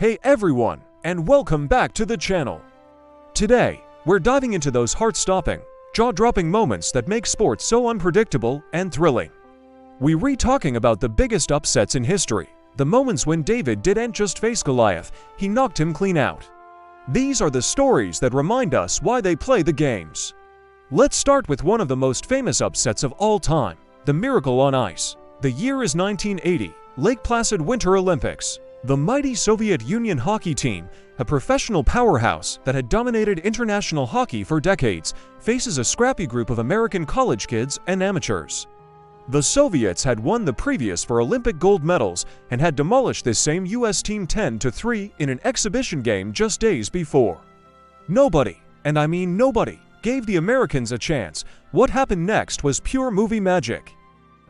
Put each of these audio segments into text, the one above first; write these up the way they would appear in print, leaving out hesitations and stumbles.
Hey everyone, and welcome back to the channel. Today, we're diving into those heart-stopping, jaw-dropping moments that make sports so unpredictable and thrilling. We're talking about the biggest upsets in history, the moments when David didn't just face Goliath, he knocked him clean out. These are the stories that remind us why they play the games. Let's start with one of the most famous upsets of all time, the Miracle on Ice. The year is 1980, Lake Placid Winter Olympics. The mighty Soviet Union hockey team, a professional powerhouse that had dominated international hockey for decades, faces a scrappy group of American college kids and amateurs. The Soviets had won the previous 4 Olympic gold medals and had demolished this same US team 10-3 in an exhibition game just days before. Nobody, and I mean nobody, gave the Americans a chance. What happened next was pure movie magic.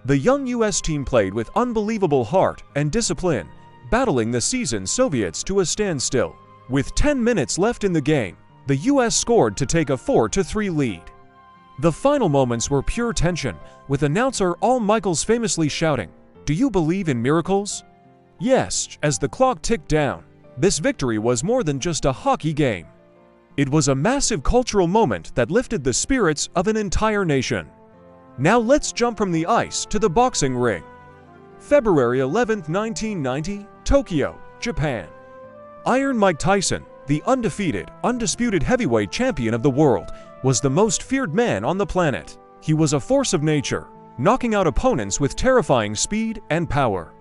The young US team played with unbelievable heart and discipline, battling the seasoned Soviets to a standstill. With 10 minutes left in the game, the US scored to take a 4-3 lead. The final moments were pure tension, with announcer Al Michaels famously shouting, "Do you believe in miracles?" Yes, as the clock ticked down, this victory was more than just a hockey game. It was a massive cultural moment that lifted the spirits of an entire nation. Now let's jump from the ice to the boxing ring. February 11, 1990, Tokyo, Japan. Iron Mike Tyson, the undefeated, undisputed heavyweight champion of the world, was the most feared man on the planet. He was a force of nature, knocking out opponents with terrifying speed and power.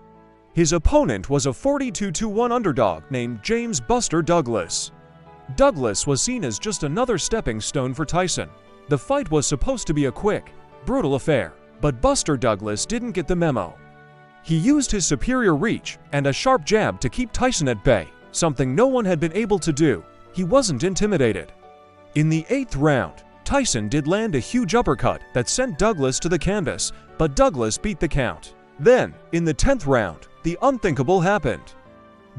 His opponent was a 42-1 underdog named James "Buster" Douglas. Douglas was seen as just another stepping stone for Tyson. The fight was supposed to be a quick, brutal affair, but Buster Douglas didn't get the memo. He used his superior reach and a sharp jab to keep Tyson at bay, something no one had been able to do. He wasn't intimidated. In the 8th round, Tyson did land a huge uppercut that sent Douglas to the canvas, but Douglas beat the count. Then, in the 10th round, the unthinkable happened.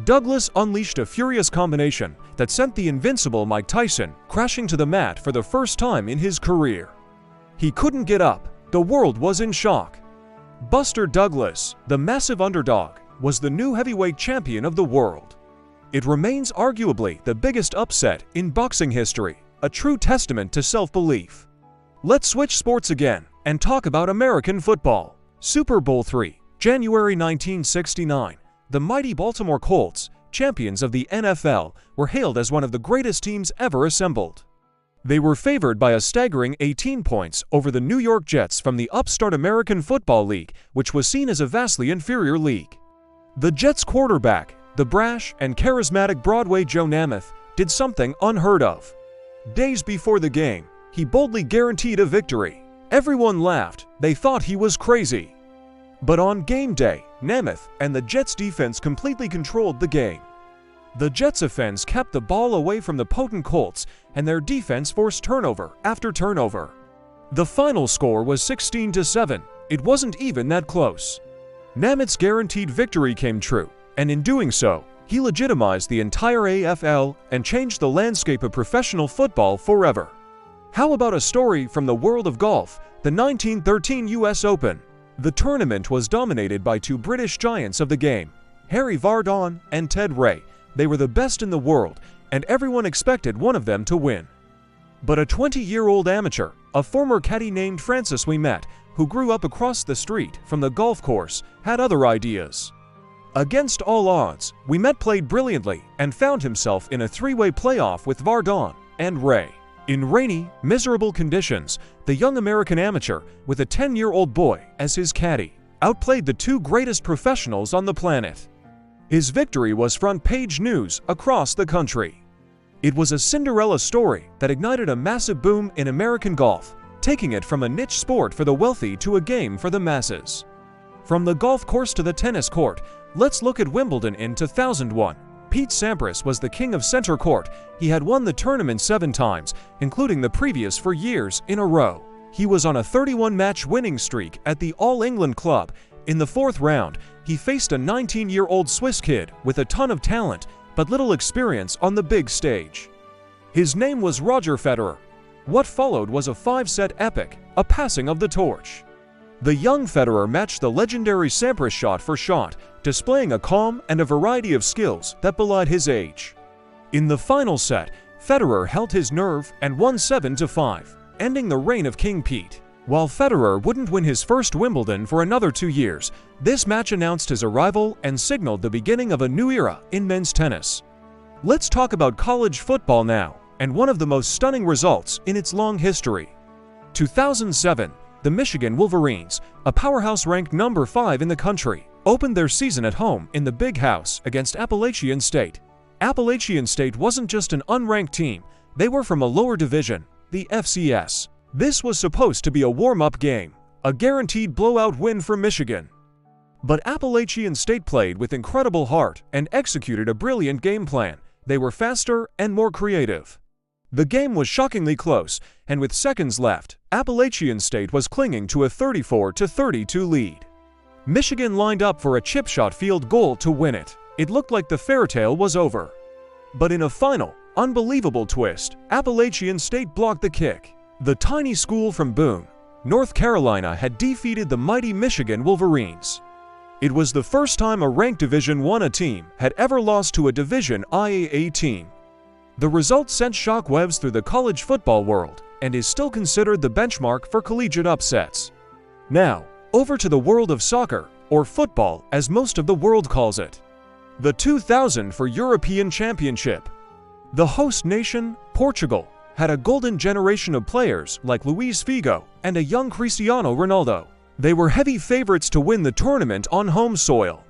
Douglas unleashed a furious combination that sent the invincible Mike Tyson crashing to the mat for the first time in his career. He couldn't get up. The world was in shock. Buster Douglas, the massive underdog, was the new heavyweight champion of the world. It remains arguably the biggest upset in boxing history, a true testament to self-belief. Let's switch sports again and talk about American football. Super Bowl III, January 1969. The mighty Baltimore Colts, champions of the NFL, were hailed as one of the greatest teams ever assembled. They were favored by a staggering 18 points over the New York Jets from the upstart American Football League, which was seen as a vastly inferior league. The Jets' quarterback, the brash and charismatic Broadway Joe Namath, did something unheard of. Days before the game, he boldly guaranteed a victory. Everyone laughed, they thought he was crazy. But on game day, Namath and the Jets' defense completely controlled the game. The Jets' offense kept the ball away from the potent Colts, and their defense forced turnover after turnover. The final score was 16-7. It wasn't even that close. Namath's guaranteed victory came true, and in doing so, he legitimized the entire AFL and changed the landscape of professional football forever. How about a story from the world of golf, the 1913 US Open? The tournament was dominated by 2 British giants of the game, Harry Vardon and Ted Ray. They were the best in the world, and everyone expected one of them to win. But a 20-year-old amateur, a former caddy named Francis Ouimet, who grew up across the street from the golf course, had other ideas. Against all odds, Ouimet played brilliantly and found himself in a 3-way playoff with Vardon and Ray. In rainy, miserable conditions, the young American amateur, with a 10-year-old boy as his caddy, outplayed the 2 greatest professionals on the planet. His victory was front-page news across the country. It was a Cinderella story that ignited a massive boom in American golf, taking it from a niche sport for the wealthy to a game for the masses. From the golf course to the tennis court, let's look at Wimbledon in 2001. Pete Sampras was the king of center court. He had won the tournament 7 times, including the previous 4 years in a row. He was on a 31-match winning streak at the All England Club. In the 4th round, he faced a 19-year-old Swiss kid with a ton of talent, but little experience on the big stage. His name was Roger Federer. What followed was a 5-set epic, a passing of the torch. The young Federer matched the legendary Sampras shot for shot, displaying a calm and a variety of skills that belied his age. In the final set, Federer held his nerve and won 7-5, ending the reign of King Pete. While Federer wouldn't win his first Wimbledon for another 2 years, this match announced his arrival and signaled the beginning of a new era in men's tennis. Let's talk about college football now, and one of the most stunning results in its long history. 2007, the Michigan Wolverines, a powerhouse ranked number 5 in the country, opened their season at home in the Big House against Appalachian State. Appalachian State wasn't just an unranked team, they were from a lower division, the FCS. This was supposed to be a warm-up game, a guaranteed blowout win for Michigan. But Appalachian State played with incredible heart and executed a brilliant game plan. They were faster and more creative. The game was shockingly close, and with seconds left, Appalachian State was clinging to a 34-32 lead. Michigan lined up for a chip shot field goal to win it. It looked like the fairy tale was over. But in a final, unbelievable twist, Appalachian State blocked the kick. The tiny school from Boone, North Carolina had defeated the mighty Michigan Wolverines. It was the first time a ranked Division I team had ever lost to a Division IAA team. The result sent shockwaves through the college football world and is still considered the benchmark for collegiate upsets. Now, over to the world of soccer, or football as most of the world calls it. The 2004 European Championship. The host nation, Portugal, had a golden generation of players like Luis Figo and a young Cristiano Ronaldo. They were heavy favorites to win the tournament on home soil.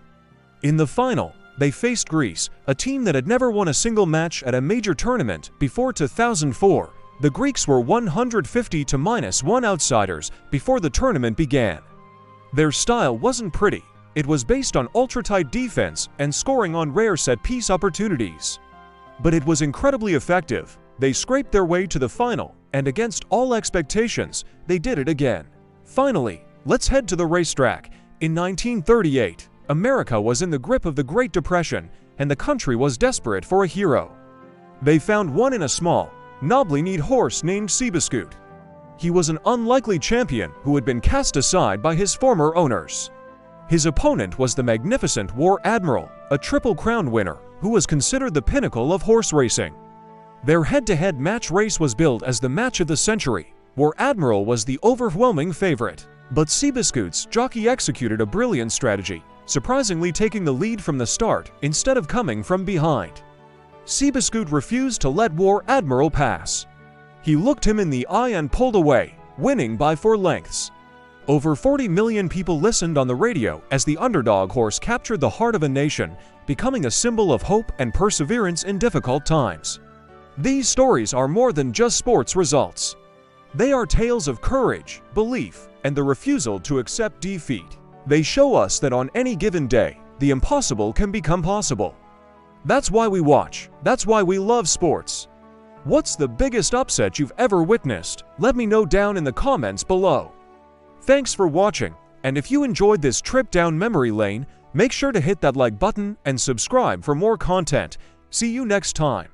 In the final, they faced Greece, a team that had never won a single match at a major tournament before 2004. The Greeks were 150-1 outsiders before the tournament began. Their style wasn't pretty. It was based on ultra-tight defense and scoring on rare set-piece opportunities. But it was incredibly effective. They scraped their way to the final, and against all expectations, they did it again. Finally, let's head to the racetrack. In 1938, America was in the grip of the Great Depression, and the country was desperate for a hero. They found one in a small, knobbly-kneed horse named Seabiscuit. He was an unlikely champion who had been cast aside by his former owners. His opponent was the magnificent War Admiral, a Triple Crown winner who was considered the pinnacle of horse racing. Their head-to-head match race was billed as the match of the century. War Admiral was the overwhelming favorite, but Seabiscuit's jockey executed a brilliant strategy, surprisingly taking the lead from the start instead of coming from behind. Seabiscuit refused to let War Admiral pass. He looked him in the eye and pulled away, winning by 4 lengths. Over 40 million people listened on the radio as the underdog horse captured the heart of a nation, becoming a symbol of hope and perseverance in difficult times. These stories are more than just sports results. They are tales of courage, belief, and the refusal to accept defeat. They show us that on any given day, the impossible can become possible. That's why we watch. That's why we love sports. What's the biggest upset you've ever witnessed? Let me know down in the comments below. Thanks for watching, and if you enjoyed this trip down memory lane, make sure to hit that like button and subscribe for more content. See you next time.